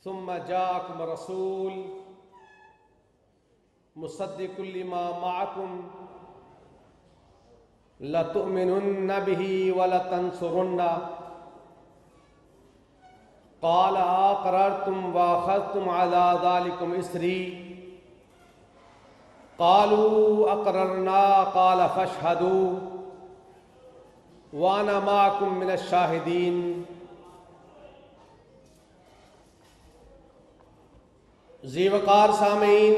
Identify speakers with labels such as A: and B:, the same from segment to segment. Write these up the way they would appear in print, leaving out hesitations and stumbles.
A: ثم جاءكم رسول مصدق لما معكم لتؤمنن به ولتنصرنه قال أقررتم وأخذتم على ذلكم إصري قالوا أقررنا قال فاشهدوا وأنا معكم من الشاهدين۔ ذی وقار سامعین،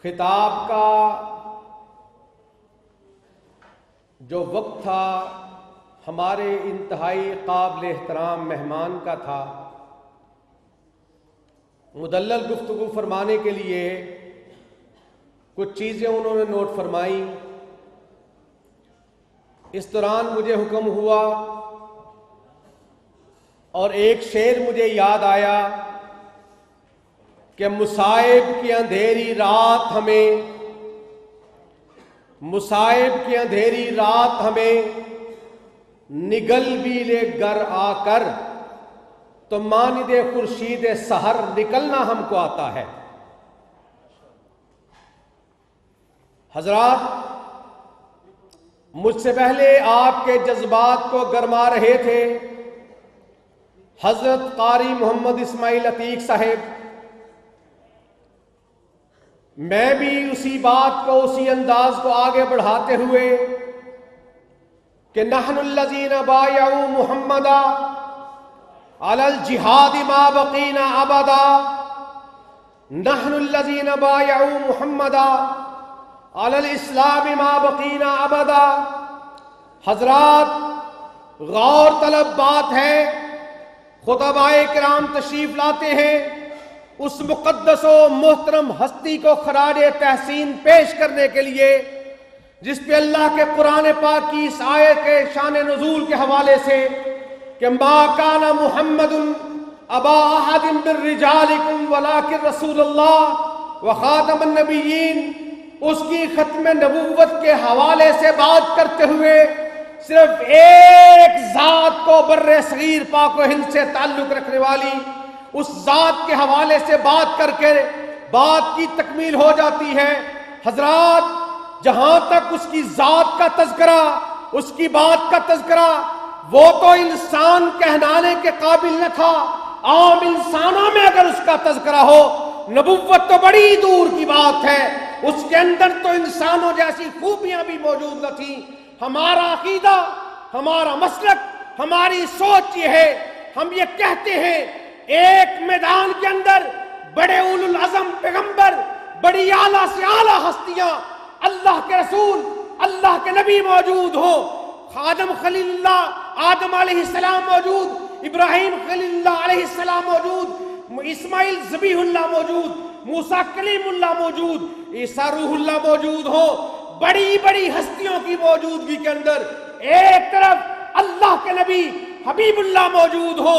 A: خطاب کا جو وقت تھا ہمارے انتہائی قابل احترام مہمان کا تھا۔ مدلل گفتگو فرمانے کے لیے کچھ چیزیں انہوں نے نوٹ فرمائیں۔ اس دوران مجھے حکم ہوا اور ایک شعر مجھے یاد آیا کہ مصائب کی اندھیری رات ہمیں نگل بھی لے گر آ کر تو ماند خورشید سحر نکلنا ہم کو آتا ہے۔ حضرات، مجھ سے پہلے آپ کے جذبات کو گرما رہے تھے حضرت قاری محمد اسماعیل عتیق صاحب۔ میں بھی اسی بات کو، اسی انداز کو آگے بڑھاتے ہوئے کہ نحن الذین بایعوا محمدا علی الجہاد ما بقینا ابدا، نحن الذین بایعوا محمدا علی الاسلام ما بقینا ابدا۔ حضرات، غور طلب بات ہے، خطبائے کرام تشریف لاتے ہیں، اس مقدس و محترم ہستی کو خراج تحسین پیش کرنے کے لیے جس پہ اللہ کے قرآن پاک کی اس آیت کے شان نزول کے حوالے سے کہ ما کان محمد ابا احد من رجالکم ولکن رسول اللہ وخاتم النبیین، اس کی ختم نبوت کے حوالے سے بات کرتے ہوئے صرف ایک ذات کو بر صغیر پاک و ہند سے تعلق رکھنے والی اس ذات کے حوالے سے بات کر کے بات کی تکمیل ہو جاتی ہے۔ حضرات، جہاں تک اس کی ذات کا تذکرہ، اس کی بات کا تذکرہ، وہ تو انسان کہلانے کے قابل نہ تھا۔ عام انسانوں میں اگر اس کا تذکرہ ہو، نبوت تو بڑی دور کی بات ہے، اس کے اندر تو انسانوں جیسی خوبیاں بھی موجود نہ تھیں۔ ہمارا عقیدہ، ہمارا مسلک، ہماری سوچ یہ ہے، ہم یہ کہتے ہیں ایک میدان کے اندر بڑے اولو العزم پیغمبر، بڑی اعلیٰ سے اعلیٰ ہستیاں، اللہ کے رسول، اللہ کے نبی موجود ہو، آدم خلیل اللہ، آدم علیہ السلام موجود، ابراہیم خلیل اللہ علیہ السلام موجود، اسماعیل ذبیح اللہ موجود، موسیٰ کلیم اللہ موجود، عیسیٰ روح اللہ موجود ہو، بڑی بڑی ہستیوں کی موجودگی کے اندر ایک طرف اللہ کے نبی حبیب اللہ موجود ہو،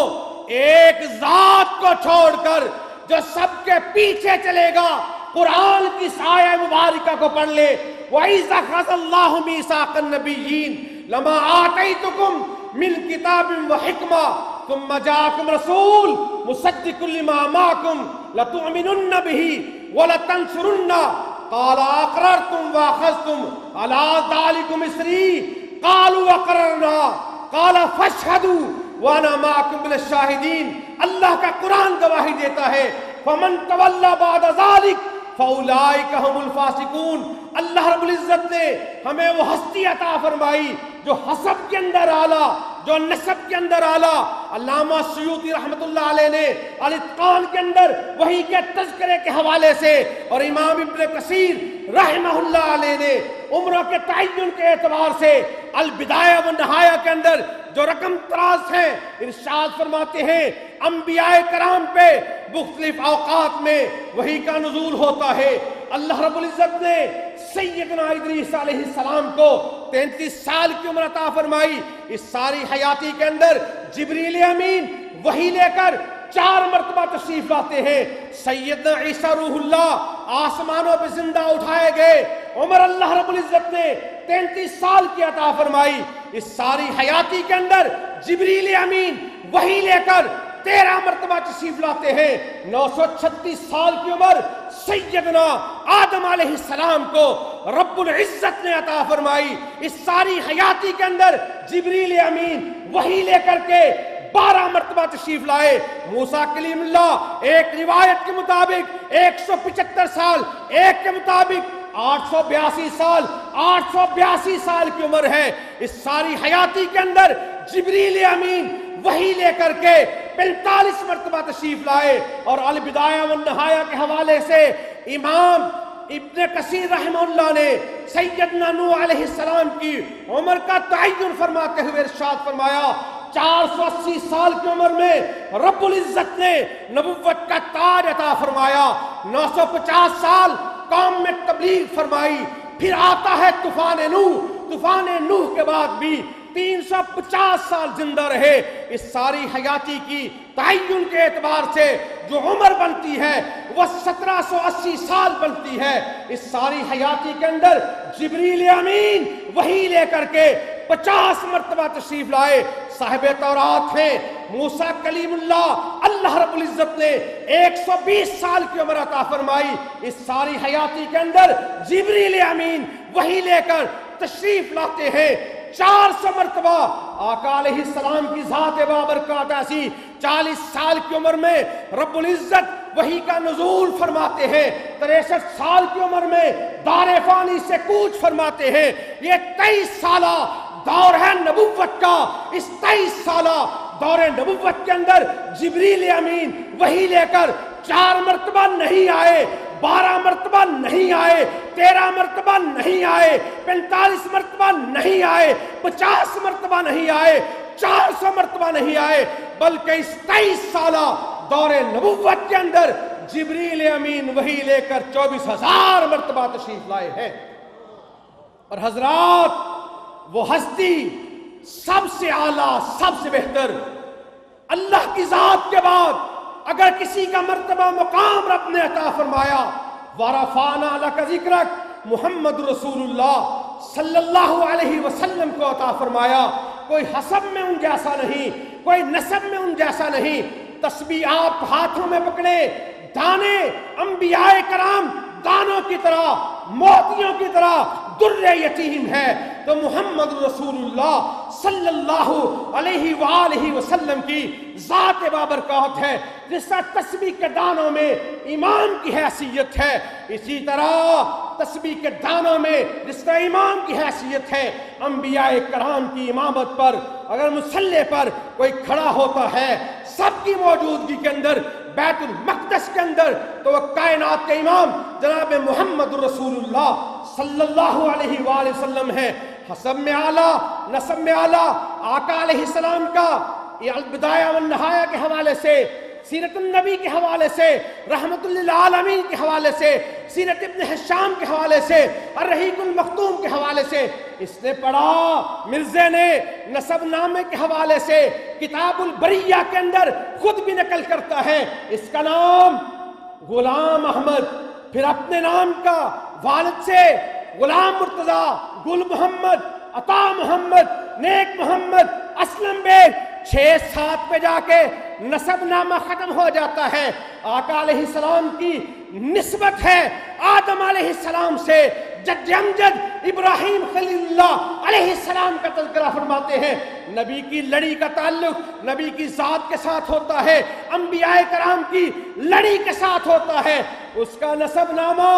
A: ایک ذات کو چھوڑ کر جو سب کے پیچھے چلے گا، قرآن کی آیہ مبارکہ کو پڑھ لے، وَإِذَا أَخَذَ اللَّهُ مِيثَاقَ النَّبِيِّينَ لَمَا آتَيْتُكُم مِّن كِتَابٍ وَحِكْمَةٍ ثُمَّ جَاءَكُمْ رَسُولٌ مُصَدِّقٌ لِّمَا مَعَكُمْ لَتُؤْمِنُنَّ بِهِ وَلَتَنصُرُنَّهُ قال اقررتم واخذتم على ذلكم اصري قالوا اقررنا قال فاشهدوا وانا معكم من الشاهدين۔ اللہ کا قرآن گواہی دیتا ہے فمن تولى بعد ذلك فاولئك هم الفاسقون۔ اللہ رب العزت نے ہمیں وہ ہستی عطا فرمائی جو حسب کے اندر اعلیٰ، جو نسب کے اندر اعلیٰ۔ علامہ سیوطی رحمت اللہ علیہ نے الاتقان کے اندر وحی کے تذکرے کے حوالے سے، اور امام ابن کثیر رحمہ اللہ علیہ نے عمروں کے تعین کے اعتبار سے البدایہ و نہایہ کے اندر جو رقم تراز ہیں ارشاد فرماتے ہیں انبیاء کرام پہ مختلف اوقات میں وحی کا نزول ہوتا ہے۔ اللہ رب العزت نے سیدنا ادریس علیہ السلام کو 33 سال کی عمر عطا فرمائی۔ اس ساری حیاتی کے اندر جبریل امین وحی لے کر 4 مرتبہ تشریف لاتے ہیں۔ سیدنا عیسیٰ روح اللہ آسمانوں پہ زندہ اٹھائے گئے. عمر اللہ رب العزت نے 33 سال کی عطا فرمائی. اس ساری حیاتی کے اندر جبریل امین وحی لے کر 13 مرتبہ تشریف لاتے ہیں. 936 سال کی عمر سیدنا آدم علیہ السلام کو رب العزت نے عطا فرمائی. اس ساری حیاتی کے اندر جبریل امین وحی لے کر کے 12 مرتبہ تشریف لائے. موسیٰ کلیم اللہ ایک روایت کے مطابق 175 سال، ایک کے مطابق 882 سال، 882 سال کی عمر ہے. اس ساری حیاتی کے اندر جبریل امین وحی لے کر کے 45 مرتبہ تشریف لائے. اور البدایہ والنہایہ کے حوالے سے امام ابن کثیر رحمہ اللہ نے سیدنا نوح علیہ السلام کی عمر کا تعین فرماتے ہوئے ارشاد فرمایا 480 سال کی عمر میں رب العزت نے نبوت کا تاج عطا فرمایا. 950 سال قوم میں تبلیغ فرمائی. پھر آتا ہے طوفان نوح. طوفان نوح کے بعد بھی 350 سال زندہ رہے. اس ساری حیاتی کی تعین کے اعتبار سے جو عمر بنتی ہے وہ 1780 سال بنتی ہے. اس ساری حیاتی کے اندر جبریل امین وحی لے کر کے 50 مرتبہ تشریف لائے. صاحب تورات ہیں موسیٰ کلیم اللہ، اللہ رب العزت نے 120 سال کی عمر عطا فرمائی. اس ساری حیاتی کے اندر جبریل امین وحی لے کر تشریف لاتے ہیں. 400 مرتبہ آقا علیہ السلام کی ذات بابرکات ایسی 40 سال کی عمر میں رب العزت وحی کا نزول فرماتے ہیں. 63 سال کی عمر میں دار فانی سے کوچ فرماتے ہیں. یہ 23 سالہ دور ہے نبوت کا. اس 23 سالہ دور نبوت کے اندر جبریل امین وحی لے کر 4 مرتبہ نہیں آئے، 12 مرتبہ نہیں آئے، 13 مرتبہ نہیں آئے، 45 مرتبہ نہیں آئے، 50 مرتبہ نہیں آئے، 400 مرتبہ نہیں آئے، بلکہ اس 23 سالہ دور نبوت کے اندر جبریل امین وحی لے کر 24,000 مرتبہ تشریف لائے ہیں. اور حضرات وہ ہستی سب سے اعلیٰ، سب سے بہتر، اللہ کی ذات کے بعد اگر کسی کا مرتبہ مقام رب نے عطا فرمایا وَرَفَعْنَا لَكَ ذِكْرَكَ محمد رسول اللہ صلی اللہ علیہ وسلم کو عطا فرمایا. کوئی حسب میں ان جیسا نہیں، کوئی نسب میں ان جیسا نہیں. تسبیح آپ ہاتھوں میں پکڑے، دانے انبیاء کرام دانوں کی طرح، موتیوں کی طرح در یتیم ہے، تو محمد رسول اللہ صلی اللہ علیہ وآلہ وسلم کی ذات بابرکات ہے جس طرح تسبیح کے دانوں میں امام کی حیثیت ہے، اسی طرح تسبیح کے دانوں میں جس طرح امام کی حیثیت ہے. انبیاء کرام کی امامت پر اگر مصلی پر کوئی کھڑا ہوتا ہے سب کی موجودگی کے اندر بیت المقدس کے اندر، تو وہ کائنات کے امام جناب محمد رسول اللہ صلی اللہ علیہ وآلہ وسلم ہے. حسب میں اعلیٰ، نسب میں اعلیٰ آقا علیہ السلام کا یہ البدایہ والنہایہ کے حوالے سے، سیرت النبی کے حوالے سے، رحمت للعالمین کے حوالے سے، سیرت ابن حشام کے حوالے سے، الرحیق المختوم کے حوالے سے اس نے پڑھا. مرزے نے نسب نامے کے حوالے سے کتاب البریہ کے اندر خود بھی نقل کرتا ہے اس کا نام غلام احمد، پھر اپنے نام کا والد سے غلام مرتضیٰ، گل محمد، عطا محمد، نیک محمد، اسلم بیگ، 6-7 پہ جا کے نسب نامہ ختم ہو جاتا ہے. آقا علیہ السلام کی نسبت ہے آدم علیہ السلام سے. جد امجد ابراہیم خلیل اللہ علیہ السلام کا تذکرہ فرماتے ہیں. نبی کی لڑی کا تعلق نبی کی ذات کے ساتھ ہوتا ہے، انبیاء کرام کی لڑی کے ساتھ ہوتا ہے. اس کا نسب نامہ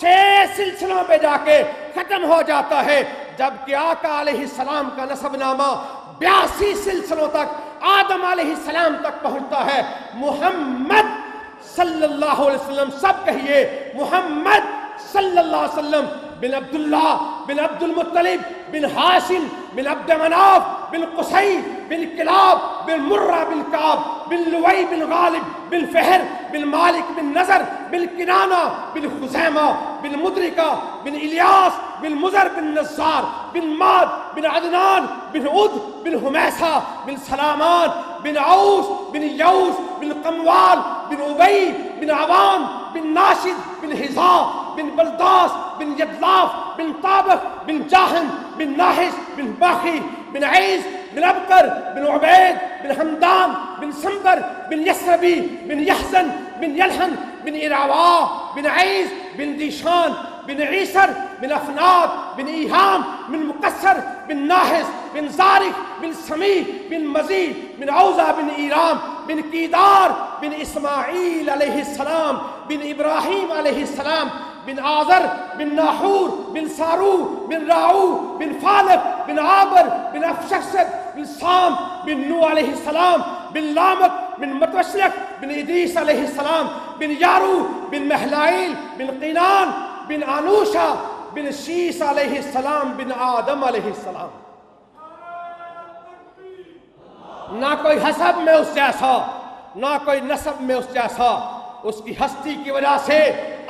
A: 6 سلسلوں پہ جا کے ختم ہو جاتا ہے، جبکہ آقا علیہ السلام کا نسب نامہ 82 سلسلوں تک آدم علیہ السلام تک پہنچتا ہے. محمد صلی اللہ علیہ وسلم، سب کہیے محمد صلی اللہ علیہ وسلم، بن عبداللہ، بن عبد المطلب، بن ہاشم، بن عبد مناف، بن قصی، بن کلاب، بن مرہ، بن کعب، بن لوئی، بن غالب، بن فہر، بن مالک، بن نظر، بن کنانہ، بن خزیمہ، بن مدرکہ، بن الیاس، بن مزر، بن نزار، بن ماد، بن عدنان، بن عد، بن حمیسہ، بن سلامان، بن عوس، بن یوس، بن قموال، بن ابی، بن عوام، بن ناشد بن حذاء بن بلداس بن يدلاف بن طابق بن جاهن بن ناحس بن باخي بن عيز بن أبكر بن عبيد بن حمدان بن سنبر بن يسربي بن يحزن بن يلحن بن إراوا بن عيز بن ديشان بن عيسر بن أفناد بن إيهام بن مقصر بن ناحس بن زارق بن سمي بن مزيد بن عوزة بن إيرام بن كيدار بن إسماعيل عليه السلام بن إبراهيم عليه السلام بن آزر بن ناحور بن سارو بن راعو بن فالق بن عابر بن أفشكسد بن سام بن نوح عليه السلام بن لامك بن متوشلك بن إدريس عليه السلام بن يارو بن مهلائيل بن قينان بن آنوشا بن شیس علیہ السلام بن آدم علیہ السلام. نہ کوئی حسب میں اس جیسا، نہ کوئی نسب میں اس جیسا. اس کی ہستی کی وجہ سے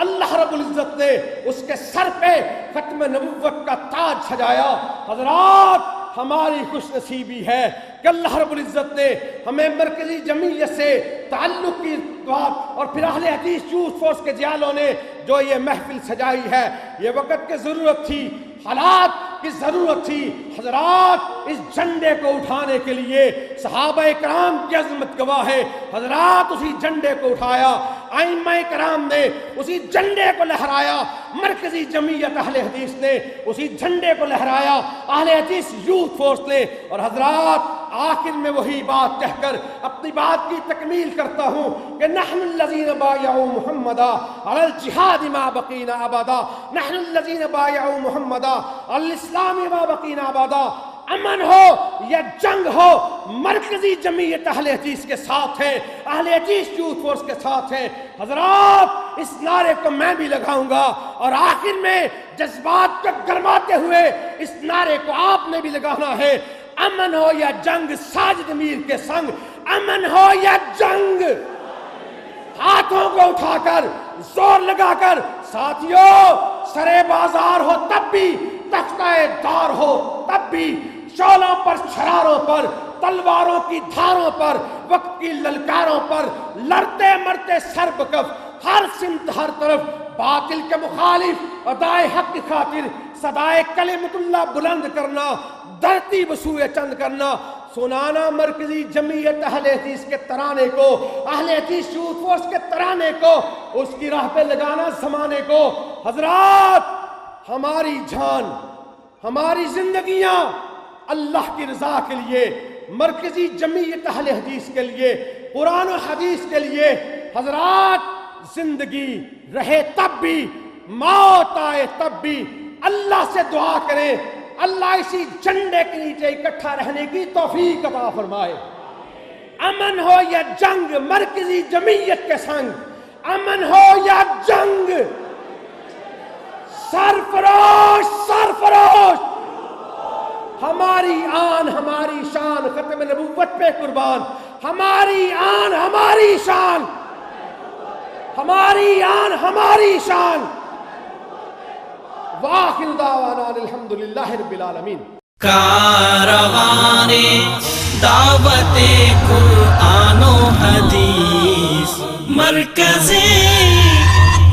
A: اللہ رب العزت نے اس کے سر پہ ختم نبوت کا تاج سجایا. حضرات، ہماری خوش نصیبی ہے کہ اللہ رب العزت نے ہمیں مرکزی جمعیت سے تعلق کی بات اور پھر اہل حدیث یوتھ فورس کے جیالوں نے جو یہ محفل سجائی ہے، یہ وقت کی ضرورت تھی، حالات کی ضرورت تھی. حضرات، اس جھنڈے کو اٹھانے کے لیے صحابہ کرام کی عظمت گواہ ہے. حضرات، اسی جھنڈے کو اٹھایا، ائمہ کرام نے اسی جھنڈے کو لہرایا، مرکزی جمعیت اہل حدیث نے اسی جھنڈے کو لہرایا، اہل حدیث یوتھ فورس نے. اور حضرات، آخر میں وہی بات کہہ کر اپنی بات کی تکمیل کرتا ہوں کہ نحن الذین بایعوا محمدا علی الجہاد ما بقینا ابدا، نحن الذین بایعوا محمدا علی الاسلام ما بقینا ابدا. امن ہو یا جنگ ہو، مرکزی جمعیت اہل حدیث کے ساتھ ہے، اہل حدیث یوتھ فورس کے ساتھ ہے. حضرات، اس نعرے کو میں بھی لگاؤں گا اور آخر میں جذبات کو گرماتے ہوئے اس نعرے کو آپ نے بھی لگانا ہے. امن ہو یا جنگ، ساجد میر کے سنگ. امن ہو یا جنگ، ہاتھوں کو اٹھا کر زور لگا کر ساتھیوں، سرے بازار ہو تب بھی، تختہ دار ہو تب بھی، شعلوں پر شراروں پر، تلواروں کی دھاروں پر، وقت کی للکاروں پر لڑتے مرتے سر بکف، ہر سمت ہر طرف باطل کے مخالف، ادائے حق کی خاطر صدائے کلمۃ اللہ بلند کرنا، دھرتی بسوئے چند کرنا، سنانا مرکزی جمعیت اہل حدیث کے ترانے کو، اہل حدیث یوتھ فورس کے ترانے کو، اس کی راہ پہ لگانا زمانے کو. حضرات، ہماری جان، ہماری زندگیاں اللہ کی رضا کے لیے، مرکزی جمعیت اہل حدیث کے لیے، قرآن و حدیث کے لیے. حضرات، زندگی رہے تب بھی، موت آئے تب بھی اللہ سے دعا کریں اللہ اسی جھنڈے کے نیچے اکٹھا رہنے کی توفیق عطا فرمائے. امن ہو یا جنگ، مرکزی جمعیت کے سنگ. امن ہو یا جنگ، سرفروش سرفروش. ہماری آن ہماری شان، ختم نبوت پہ قربان. ہماری آن ہماری شان، ہماری آن ہماری شان. وآخر دعوانا الحمدللہ رب العالمین.
B: کاروان دعوت قرآن و حدیث، مرکز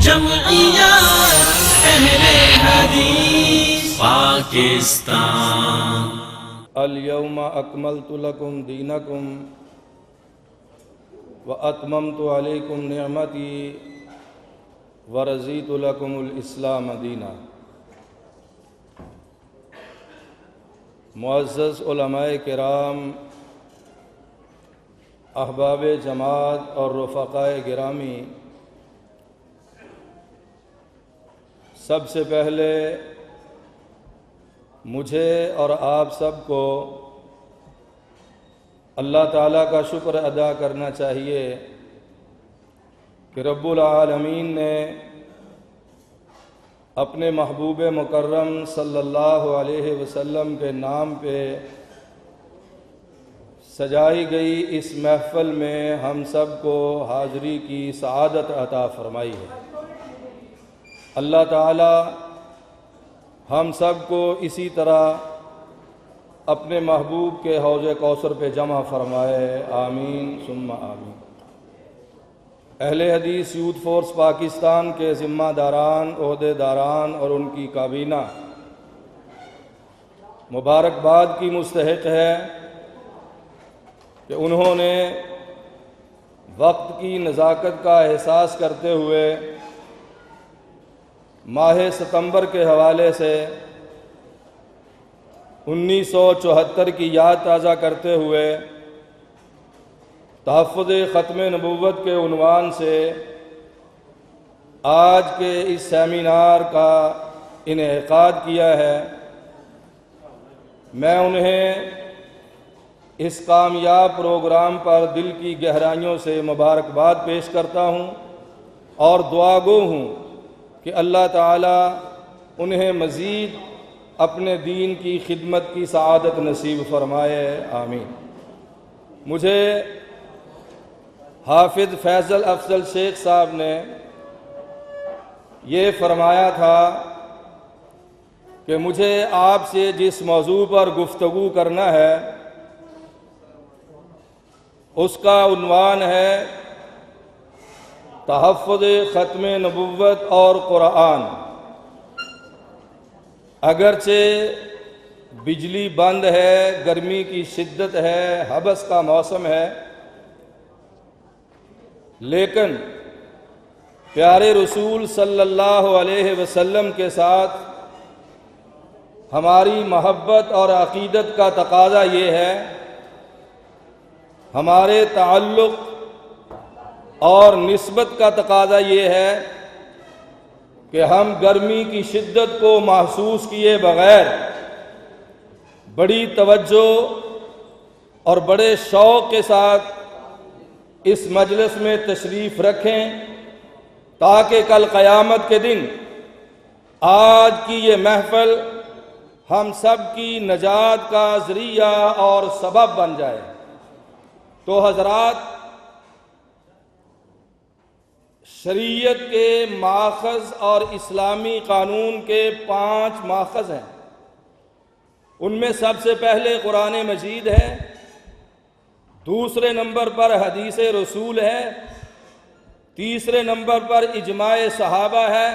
B: جمعیت اہل حدیث پاکستان.
C: الیوم اکملت لکم دینکم واتممت علیکم نعمتی ورضیت لکم الاسلام دینا. معزز علماء کرام، احباب جماعت اور رفقائے گرامی، سب سے پہلے مجھے اور آپ سب کو اللہ تعالیٰ کا شکر ادا کرنا چاہیے کہ رب العالمین نے اپنے محبوب مکرم صلی اللہ علیہ وسلم کے نام پہ سجائی گئی اس محفل میں ہم سب کو حاضری کی سعادت عطا فرمائی ہے. اللہ تعالی ہم سب کو اسی طرح اپنے محبوب کے حوض کوثر پہ جمع فرمائے. آمین ثم آمین. اہل حدیث یوتھ فورس پاکستان کے ذمہ داران، عہدے داران اور ان کی کابینہ مبارکباد کی مستحق ہے کہ انہوں نے وقت کی نزاکت کا احساس کرتے ہوئے ماہ ستمبر کے حوالے سے 1974 کی یاد تازہ کرتے ہوئے تحفظ ختم نبوت کے عنوان سے آج کے اس سیمینار کا انعقاد کیا ہے۔ میں انہیں اس کامیاب پروگرام پر دل کی گہرائیوں سے مبارکباد پیش کرتا ہوں اور دعا گو ہوں کہ اللہ تعالیٰ انہیں مزید اپنے دین کی خدمت کی سعادت نصیب فرمائے، آمین۔ مجھے حافظ فیصل افضل شیخ صاحب نے یہ فرمایا تھا کہ مجھے آپ سے جس موضوع پر گفتگو کرنا ہے اس کا عنوان ہے تحفظ ختم نبوت اور قرآن۔ اگرچہ بجلی بند ہے، گرمی کی شدت ہے، حبس کا موسم ہے، لیکن پیارے رسول صلی اللہ علیہ وسلم کے ساتھ ہماری محبت اور عقیدت کا تقاضا یہ ہے، ہمارے تعلق اور نسبت کا تقاضا یہ ہے کہ ہم گرمی کی شدت کو محسوس کیے بغیر بڑی توجہ اور بڑے شوق کے ساتھ اس مجلس میں تشریف رکھیں تاکہ کل قیامت کے دن آج کی یہ محفل ہم سب کی نجات کا ذریعہ اور سبب بن جائے۔ تو حضرات، شریعت کے ماخذ اور اسلامی قانون کے 5 ماخذ ہیں۔ ان میں سب سے پہلے قرآن مجید ہے، دوسرے نمبر پر حدیث رسول ہے، تیسرے نمبر پر اجماع صحابہ ہے،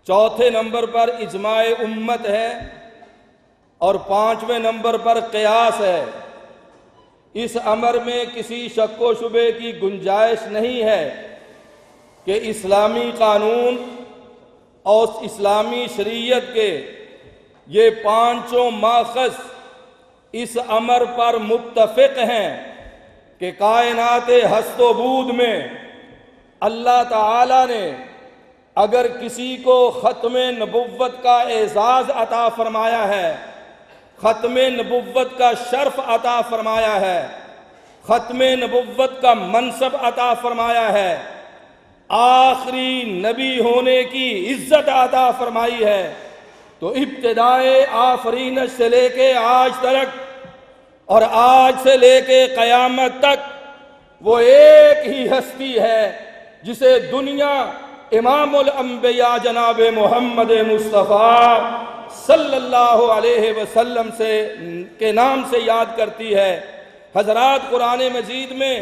C: چوتھے نمبر پر اجماع امت ہے اور 5ویں نمبر پر قیاس ہے۔ اس امر میں کسی شک و شبے کی گنجائش نہیں ہے کہ اسلامی قانون اور اسلامی شریعت کے یہ 5 ماخذ اس امر پر متفق ہیں کہ کائنات ہست و بود میں اللہ تعالی نے اگر کسی کو ختم نبوت کا اعزاز عطا فرمایا ہے، ختم نبوت کا شرف عطا فرمایا ہے، ختم نبوت کا منصب عطا فرمایا ہے، آخری نبی ہونے کی عزت عطا فرمائی ہے، تو ابتدائے آفرینش سے لے کے آج تک اور آج سے لے کے قیامت تک وہ ایک ہی ہستی ہے جسے دنیا امام الانبیاء جناب محمد مصطفیٰ صلی اللہ علیہ وسلم کے نام سے یاد کرتی ہے۔ حضرات، قرآن مجید میں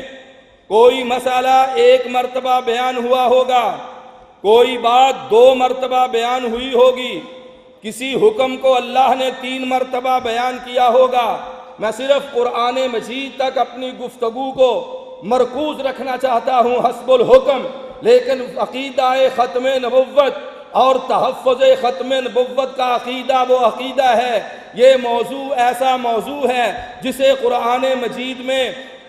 C: کوئی مسئلہ 1 مرتبہ بیان ہوا ہوگا، کوئی بات 2 مرتبہ بیان ہوئی ہوگی، کسی حکم کو اللہ نے 3 مرتبہ بیان کیا ہوگا۔ میں صرف قرآن مجید تک اپنی گفتگو کو مرکوز رکھنا چاہتا ہوں حسب الحکم، لیکن عقیدہ ختم نبوت اور تحفظ ختم نبوت کا عقیدہ وہ عقیدہ ہے، یہ موضوع ایسا موضوع ہے جسے قرآن مجید میں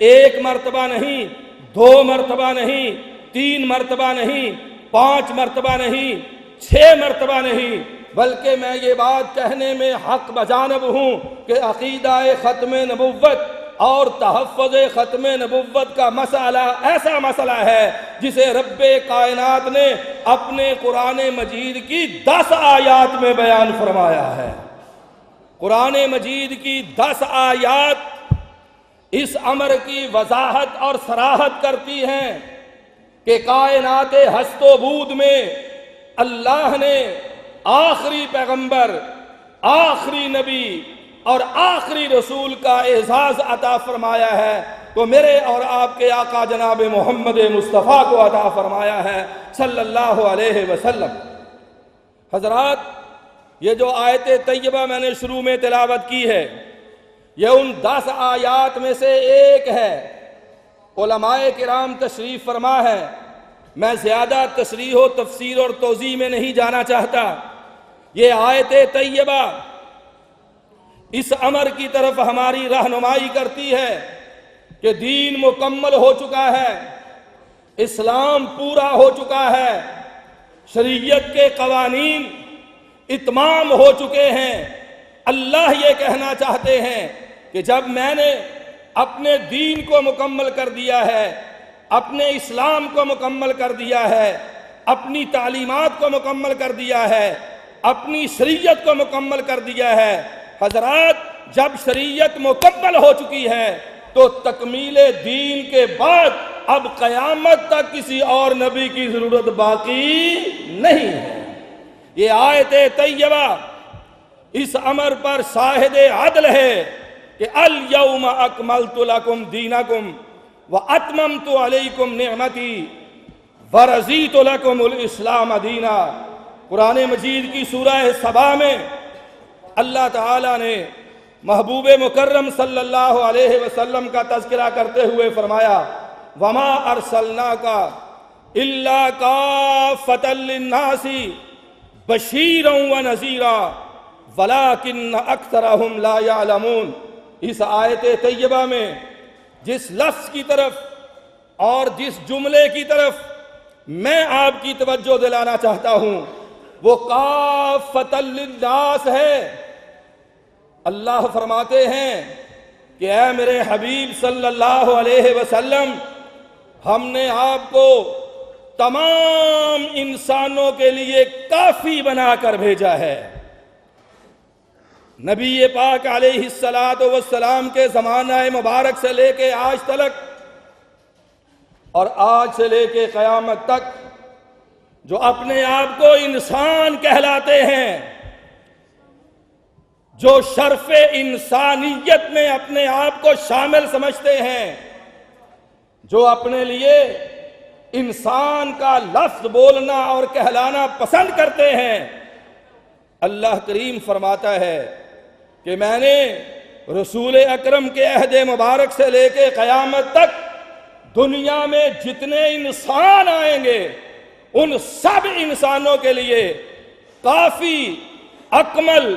C: 1 مرتبہ نہیں، 2 مرتبہ نہیں، 3 مرتبہ نہیں، 5 مرتبہ نہیں، 6 مرتبہ نہیں، بلکہ میں یہ بات کہنے میں حق بجانب ہوں کہ عقیدہ ختم نبوت اور تحفظ ختم نبوت کا مسئلہ ایسا مسئلہ ہے جسے رب کائنات نے اپنے قرآن مجید کی 10 آیات میں بیان فرمایا ہے۔ قرآن مجید کی 10 آیات اس امر کی وضاحت اور صراحت کرتی ہیں کہ کائنات ہست و بود میں اللہ نے آخری پیغمبر، آخری نبی، اور آخری رسول کا اعزاز عطا فرمایا ہے تو میرے اور آپ کے آقا جناب محمد مصطفیٰ کو عطا فرمایا ہے صلی اللہ علیہ وسلم۔ حضرات، یہ جو آیت طیبہ میں نے شروع میں تلاوت کی ہے، یہ ان 10 آیات میں سے ایک ہے۔ علماء کرام تشریف فرما ہے، میں زیادہ تصریح و تفسیر اور توضیح میں نہیں جانا چاہتا۔ یہ آیت طیبہ اس امر کی طرف ہماری رہنمائی کرتی ہے کہ دین مکمل ہو چکا ہے، اسلام پورا ہو چکا ہے، شریعت کے قوانین اتمام ہو چکے ہیں۔ اللہ یہ کہنا چاہتے ہیں کہ جب میں نے اپنے دین کو مکمل کر دیا ہے، اپنے اسلام کو مکمل کر دیا ہے، اپنی تعلیمات کو مکمل کر دیا ہے، اپنی شریعت کو مکمل کر دیا ہے۔ حضرات، جب شریعت مکمل ہو چکی ہے تو تکمیل دین کے بعد اب قیامت تک کسی اور نبی کی ضرورت باقی نہیں ہے۔ یہ آیت طیبہ اس امر پر شاہد عدل ہے کہ الیوم اکملت لکم دینکم واتممت علیکم نعمتی ورضیت لکم الاسلام دینا۔ قرآن مجید کی سورہ سبا میں اللہ تعالیٰ نے محبوب مکرم صلی اللہ علیہ وسلم کا تذکرہ کرتے ہوئے فرمایا وما ارسلناک الا کافۃ للناس بشیرا ونذیرا ولکن اکثرهم لا یعلمون۔ اس آیت طیبہ میں جس لفظ کی طرف اور جس جملے کی طرف میں آپ کی توجہ دلانا چاہتا ہوں وہ کافۃ للناس ہے۔ اللہ فرماتے ہیں کہ اے میرے حبیب صلی اللہ علیہ وسلم، ہم نے آپ کو تمام انسانوں کے لیے کافی بنا کر بھیجا ہے۔ نبی پاک علیہ السلام کے زمانہ مبارک سے لے کے آج تک اور آج سے لے کے قیامت تک جو اپنے آپ کو انسان کہلاتے ہیں، جو شرف انسانیت میں اپنے آپ کو شامل سمجھتے ہیں، جو اپنے لیے انسان کا لفظ بولنا اور کہلانا پسند کرتے ہیں، اللہ کریم فرماتا ہے کہ میں نے رسول اکرم کے عہد مبارک سے لے کے قیامت تک دنیا میں جتنے انسان آئیں گے ان سب انسانوں کے لیے کافی، اکمل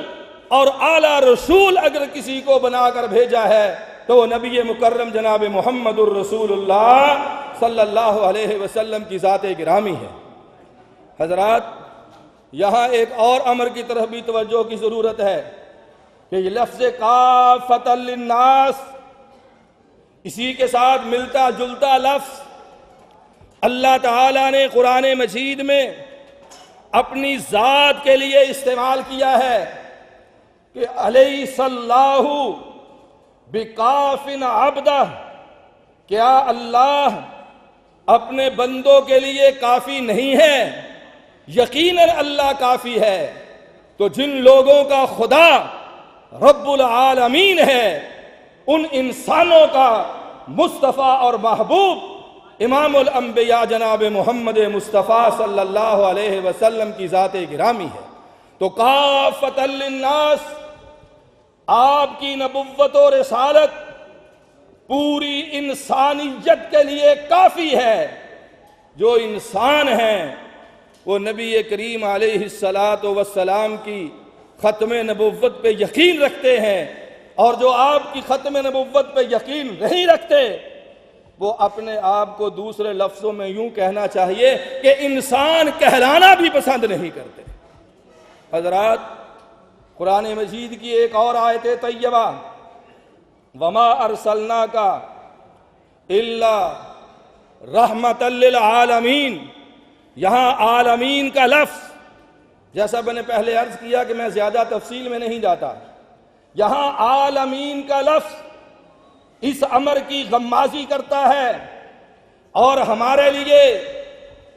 C: اور اعلیٰ رسول اگر کسی کو بنا کر بھیجا ہے تو وہ نبی مکرم جناب محمد الرسول اللہ صلی اللہ علیہ وسلم کی ذات گرامی ہے۔ حضرات، یہاں ایک اور امر کی طرف بھی توجہ کی ضرورت ہے کہ یہ لفظ کافۃ للناس، اسی کے ساتھ ملتا جلتا لفظ اللہ تعالیٰ نے قرآن مجید میں اپنی ذات کے لیے استعمال کیا ہے کہ الیس اللہ بکاف عبدہ، کیا اللہ اپنے بندوں کے لیے کافی نہیں ہے؟ یقیناً اللہ کافی ہے۔ تو جن لوگوں کا خدا رب العالمین ہے، ان انسانوں کا مصطفیٰ اور محبوب امام الانبیاء جناب محمد مصطفیٰ صلی اللہ علیہ وسلم کی ذات گرامی ہے۔ تو کافۃ للناس، آپ کی نبوت و رسالت پوری انسانیت کے لیے کافی ہے۔ جو انسان ہیں وہ نبی کریم علیہ السلام کی ختم نبوت پہ یقین رکھتے ہیں، اور جو آپ کی ختم نبوت پہ یقین نہیں رکھتے وہ اپنے آپ کو دوسرے لفظوں میں یوں کہنا چاہیے کہ انسان کہلانا بھی پسند نہیں کرتے۔ حضرات، قرآن مجید کی ایک اور آیت طیبہ وما ارسلناک الا رحمۃ للعالمین، یہاں عالمین کا لفظ، جیسا میں نے پہلے عرض کیا کہ میں زیادہ تفصیل میں نہیں جاتا، یہاں عالمین کا لفظ اس امر کی غمازی کرتا ہے اور ہمارے لیے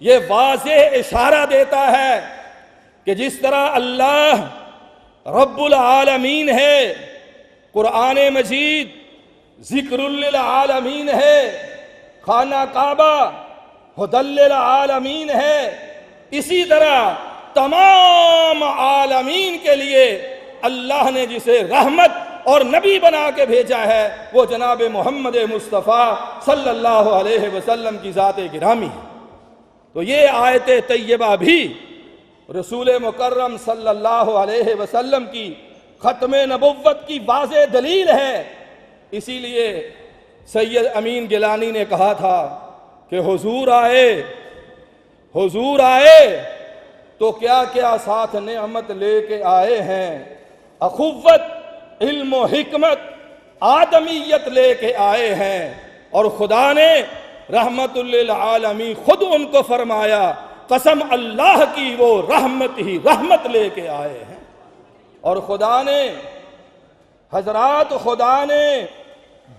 C: یہ واضح اشارہ دیتا ہے کہ جس طرح اللہ رب العالمین ہے، قرآن مجید ذکر للعالمین ہے، خانہ کعبہ ہدی للعالمین ہے، اسی طرح تمام عالمین کے لیے اللہ نے جسے رحمت اور نبی بنا کے بھیجا ہے وہ جناب محمد مصطفیٰ صلی اللہ علیہ وسلم کی ذات گرامی ہے۔ تو یہ آیت طیبہ بھی رسول مکرم صلی اللہ علیہ وسلم کی ختم نبوت کی واضح دلیل ہے۔ اسی لیے سید امین گیلانی نے کہا تھا کہ حضور آئے تو کیا کیا ساتھ نعمت لے کے آئے ہیں، اخوت، علم و حکمت، آدمیت لے کے آئے ہیں، اور خدا نے رحمت للعالمین خود ان کو فرمایا قسم اللہ کی وہ رحمت ہی رحمت لے کے آئے ہیں۔ اور خدا نے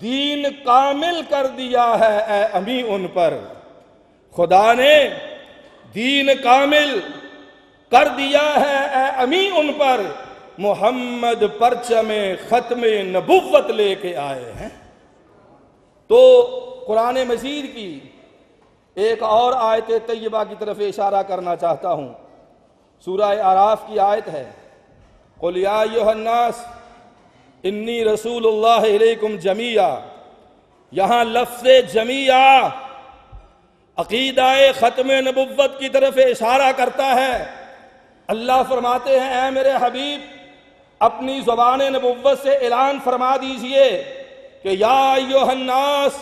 C: دین کامل کر دیا ہے اے امی ان پر، خدا نے دین کامل کر دیا ہے اے امی ان پر، محمد پرچم ختم نبوت لے کے آئے ہیں۔ تو قرآن مجید کی ایک اور آیت طیبہ کی طرف اشارہ کرنا چاہتا ہوں، سورہ اعراف کی آیت ہے، قُلْ يَا أَيُّهَا النَّاسُ اِنِّي رَسُولُ اللَّهِ إِلَيْكُمْ جَمِيعًا، یہاں لفظ جمیعہ عقیدہ ختم نبوت کی طرف اشارہ کرتا ہے۔ اللہ فرماتے ہیں اے میرے حبیب اپنی زبان نبوت سے اعلان فرما دیجئے کہ یا ایھا الناس،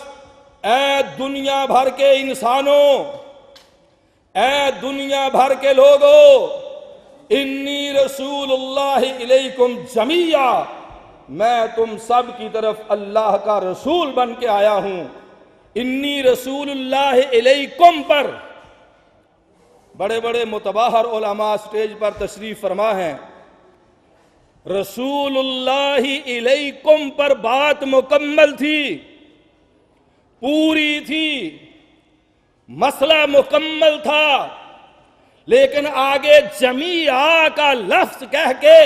C: اے دنیا بھر کے انسانوں، اے دنیا بھر کے لوگوں، انی رسول اللہ الیکم جمیعا، میں تم سب کی طرف اللہ کا رسول بن کے آیا ہوں۔ انی رسول اللہ الیکم پر بڑے بڑے متباہر علماء سٹیج پر تشریف فرما ہیں، رسول اللہ الیکم پر بات مکمل تھی، پوری تھی، مسئلہ مکمل تھا، لیکن آگے جمیعہ کا لفظ کہہ کے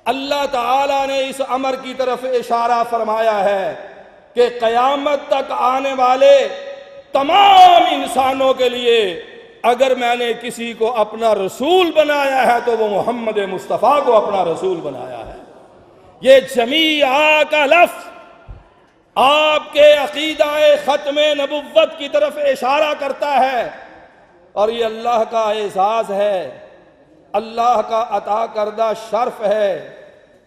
C: اللہ تعالیٰ نے اس امر کی طرف اشارہ فرمایا ہے کہ قیامت تک آنے والے تمام انسانوں کے لیے اگر میں نے کسی کو اپنا رسول بنایا ہے تو وہ محمد مصطفیٰ کو اپنا رسول بنایا ہے۔ یہ جمیعہ کا لفظ آپ کے عقیدہ ختم نبوت کی طرف اشارہ کرتا ہے، اور یہ اللہ کا اعزاز ہے، اللہ کا عطا کردہ شرف ہے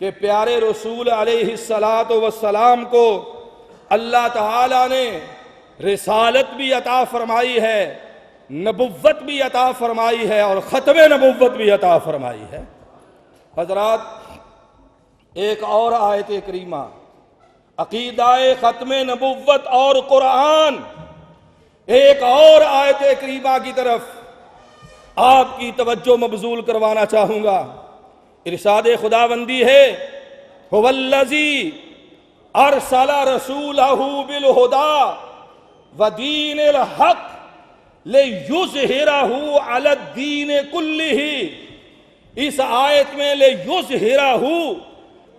C: کہ پیارے رسول علیہ السلام کو اللہ تعالیٰ نے رسالت بھی عطا فرمائی ہے، نبوت بھی عطا فرمائی ہے، اور ختم نبوت بھی عطا فرمائی ہے۔ حضرات، ایک اور آیت کریمہ عقیدہ ختم نبوت اور قرآن، ایک اور آیت کریمہ کی طرف آپ کی توجہ مبذول کروانا چاہوں گا۔ ارشاد خداوندی ہے هو الذی ارسل رسولہ بالہدی ودین الحق لیظہرہ علی الدین کلہ، اس آیت میں لیظہرہ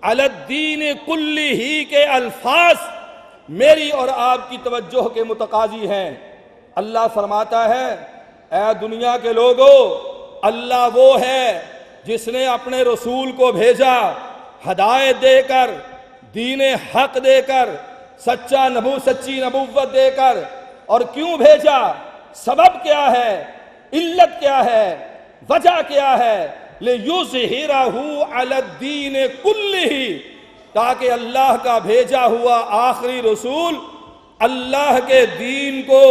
C: علی الدین کلہ کے الفاظ میری اور آپ کی توجہ کے متقاضی ہیں۔ اللہ فرماتا ہے اے دنیا کے لوگوں، اللہ وہ ہے جس نے اپنے رسول کو بھیجا ہدایت دے کر، دین حق دے کر، سچی نبوت دے کر، اور کیوں بھیجا؟ سبب کیا ہے؟ علت کیا ہے؟ وجہ کیا ہے؟ لِيُظْهِرَهُ عَلَى الدِّينِ كُلِّهِ، تاکہ اللہ کا بھیجا ہوا آخری رسول اللہ کے دین کو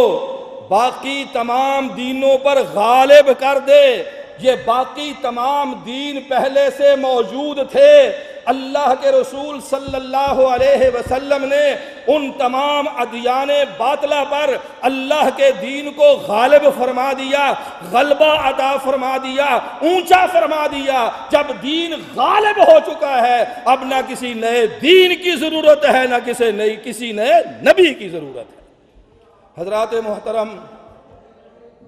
C: باقی تمام دینوں پر غالب کر دے۔ یہ باقی تمام دین پہلے سے موجود تھے، اللہ کے رسول صلی اللہ علیہ وسلم نے ان تمام ادیان باطلہ پر اللہ کے دین کو غالب فرما دیا، غلبہ عطا فرما دیا، اونچا فرما دیا۔ جب دین غالب ہو چکا ہے، اب نہ کسی نئے دین کی ضرورت ہے، نہ کسی نئے نبی کی ضرورت ہے۔ حضرات محترم،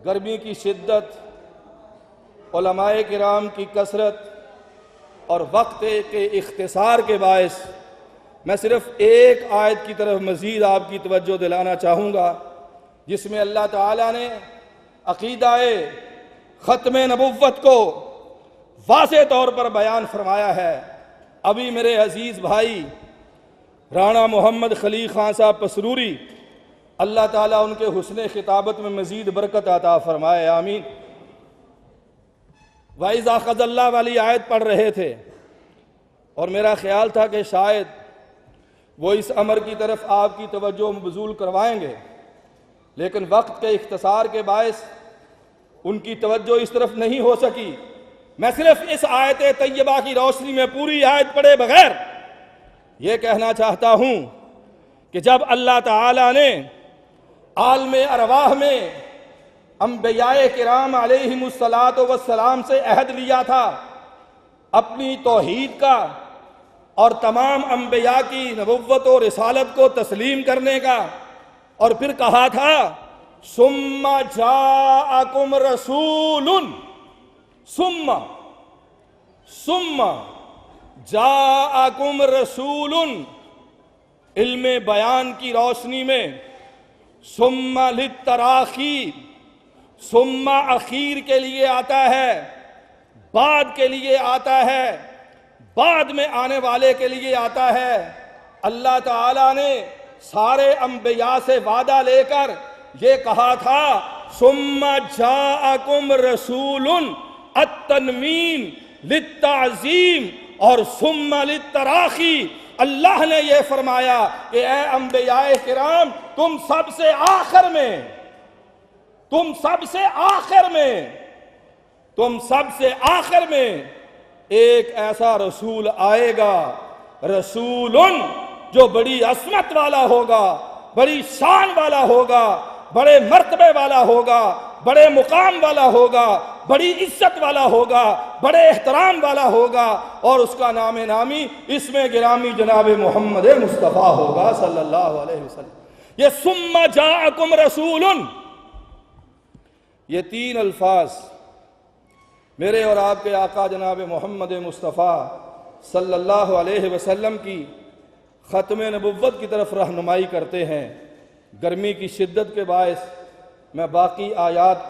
C: گرمی کی شدت، علماء کرام کی کثرت اور وقت کے اختصار کے باعث میں صرف ایک آیت کی طرف مزید آپ کی توجہ دلانا چاہوں گا، جس میں اللہ تعالیٰ نے عقیدہ ختم نبوت کو واضح طور پر بیان فرمایا ہے۔ ابھی میرے عزیز بھائی رانا محمد خلیل خان صاحب پسروری، اللہ تعالیٰ ان کے حسن خطابت میں مزید برکت عطا فرمائے، آمین، وَإِذَا أَخَذَ اللَّهُ والی آیت پڑھ رہے تھے، اور میرا خیال تھا کہ شاید وہ اس امر کی طرف آپ کی توجہ مبذول کروائیں گے، لیکن وقت کے اختصار کے باعث ان کی توجہ اس طرف نہیں ہو سکی۔ میں صرف اس آیت طیبہ کی روشنی میں پوری آیت پڑھے بغیر یہ کہنا چاہتا ہوں کہ جب اللہ تعالیٰ نے عالم ارواح میں انبیاء کرام علیہم الصلاۃ سے عہد لیا تھا اپنی توحید کا اور تمام انبیاء کی نبوت و رسالت کو تسلیم کرنے کا، اور پھر کہا تھا ثم جاءکم رسول، ثم جاءکم رسول، علم بیان کی روشنی میں ثم للتراخی، ثم اخیر کے لیے آتا ہے، بعد کے لیے آتا ہے، بعد میں آنے والے کے لیے آتا ہے۔ اللہ تعالیٰ نے سارے انبیاء سے وعدہ لے کر یہ کہا تھا ثم جاءکم رسول، التنوین للتعظیم اور ثم للتراخی۔ اللہ نے یہ فرمایا کہ اے انبیاء کرام، تم سب سے آخر میں، تم سب سے آخر میں، تم سب سے آخر میں ایک ایسا رسول آئے گا، رسول جو بڑی عظمت والا ہوگا، بڑی شان والا ہوگا، بڑے مرتبے والا ہوگا، بڑے مقام والا ہوگا، بڑی عزت والا ہوگا، بڑے احترام والا ہوگا، اور اس کا نام نامی اسم گرامی جناب محمد مصطفیٰ ہوگا صلی اللہ علیہ وسلم۔ یہ ثم جاءکم رسول، یہ تین الفاظ میرے اور آپ کے آقا جناب محمد مصطفیٰ صلی اللہ علیہ وسلم کی ختم نبوت کی طرف رہنمائی کرتے ہیں۔ گرمی کی شدت کے باعث میں باقی آیات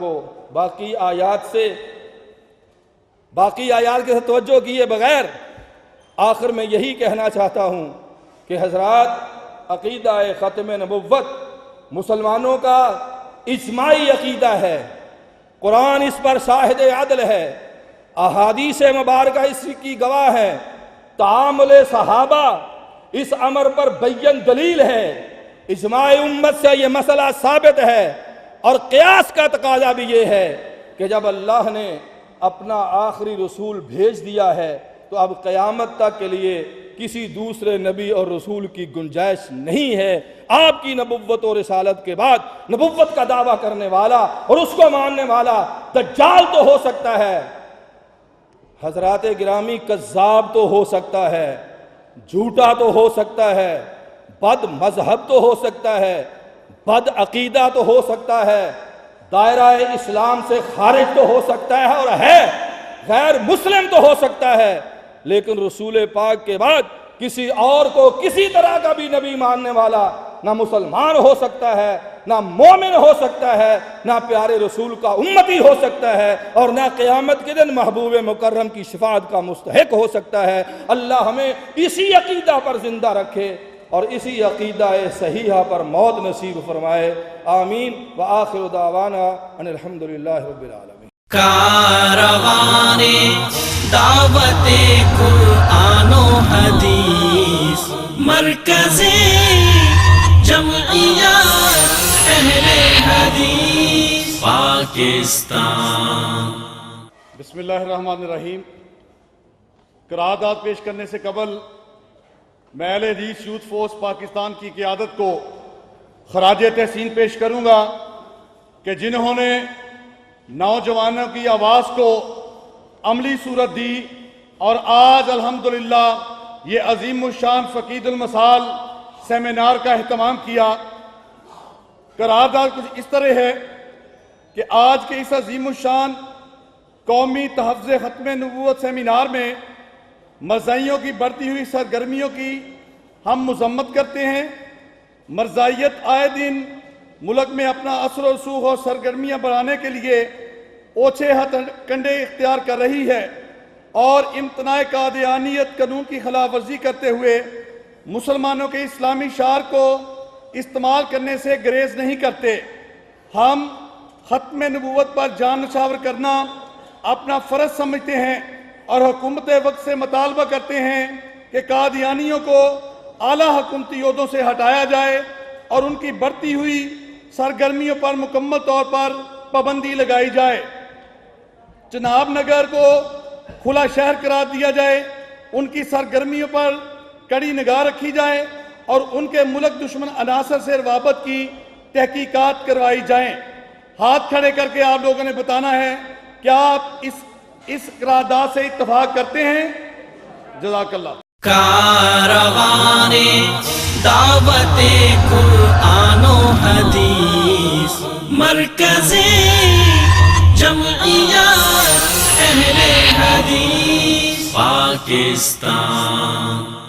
C: کے توجہ کیے بغیر آخر میں یہی کہنا چاہتا ہوں کہ حضرات، عقیدہ ختم نبوت مسلمانوں کا اجماعی عقیدہ ہے، قرآن اس پر شاہد عدل ہے، احادیث مبارکہ اس کی گواہ ہے، تعامل صحابہ اس امر پر بین دلیل ہے، اجماع امت سے یہ مسئلہ ثابت ہے، اور قیاس کا تقاضا بھی یہ ہے کہ جب اللہ نے اپنا آخری رسول بھیج دیا ہے تو اب قیامت تک کے لیے کسی دوسرے نبی اور رسول کی گنجائش نہیں ہے۔ آپ کی نبوت و رسالت کے بعد نبوت کا دعویٰ کرنے والا اور اس کو ماننے والا دجال تو ہو سکتا ہے، حضرات گرامی کذاب تو ہو سکتا ہے، جھوٹا تو ہو سکتا ہے، بد مذہب تو ہو سکتا ہے، بد عقیدہ تو ہو سکتا ہے، دائرہ اسلام سے خارج تو ہو سکتا ہے، اور ہے غیر مسلم تو ہو سکتا ہے، لیکن رسول پاک کے بعد کسی اور کو کسی طرح کا بھی نبی ماننے والا نہ مسلمان ہو سکتا ہے، نہ مومن ہو سکتا ہے، نہ پیارے رسول کا امتی ہو سکتا ہے، اور نہ قیامت کے دن محبوب مکرم کی شفاعت کا مستحق ہو سکتا ہے۔ اللہ ہمیں اسی عقیدہ پر زندہ رکھے اور اسی عقیدہ صحیحہ پر موت نصیب فرمائے، آمین۔ وآخر دعوانا ان الحمدللہ رب العالمین۔
B: کاروان دعوت قرآن و حدیث، مرکز جمعیت اہل حدیث پاکستان۔
D: بسم اللہ الرحمن الرحیم۔ قرارداد پیش کرنے سے قبل میں اہل حدیث یوتھ فورس پاکستان کی قیادت کو خراج تحسین پیش کروں گا کہ جنہوں نے نوجوانوں کی آواز کو عملی صورت دی اور آج الحمدللہ یہ عظیم الشان فقید المثال سیمینار کا اہتمام کیا۔ قرارداد کچھ اس طرح ہے کہ آج کے اس عظیم الشان قومی تحفظ ختم نبوت سیمینار میں مزاحیوں کی بڑھتی ہوئی سرگرمیوں کی ہم مذمت کرتے ہیں۔ مرزائیت آئے دن ملک میں اپنا اثر و رسوخ اور سرگرمیاں بڑھانے کے لیے اوچھے ہتھ کنڈے اختیار کر رہی ہے اور امتناع قادیانیت قانون کی خلاف ورزی کرتے ہوئے مسلمانوں کے اسلامی شعار کو استعمال کرنے سے گریز نہیں کرتے۔ ہم ختم نبوت پر جان نچھاور کرنا اپنا فرض سمجھتے ہیں اور حکومت وقت سے مطالبہ کرتے ہیں کہ قادیانیوں کو اعلیٰ حکومتی عہدوں سے ہٹایا جائے اور ان کی بڑھتی ہوئی سرگرمیوں پر مکمل طور پر پابندی لگائی جائے۔ چناب نگر کو کھلا شہر قرار دیا جائے، ان کی سرگرمیوں پر کڑی نگاہ رکھی جائے اور ان کے ملک دشمن عناصر سے روابط کی تحقیقات کروائی جائیں۔ ہاتھ کھڑے کر کے آپ لوگوں نے بتانا ہے کیا آپ اس قرارداد سے اتفاق کرتے ہیں؟ جزاک اللہ۔
B: کاروان دعوت قرآن و حدیث، مرکز جمعیت اہل حدیث پاکستان۔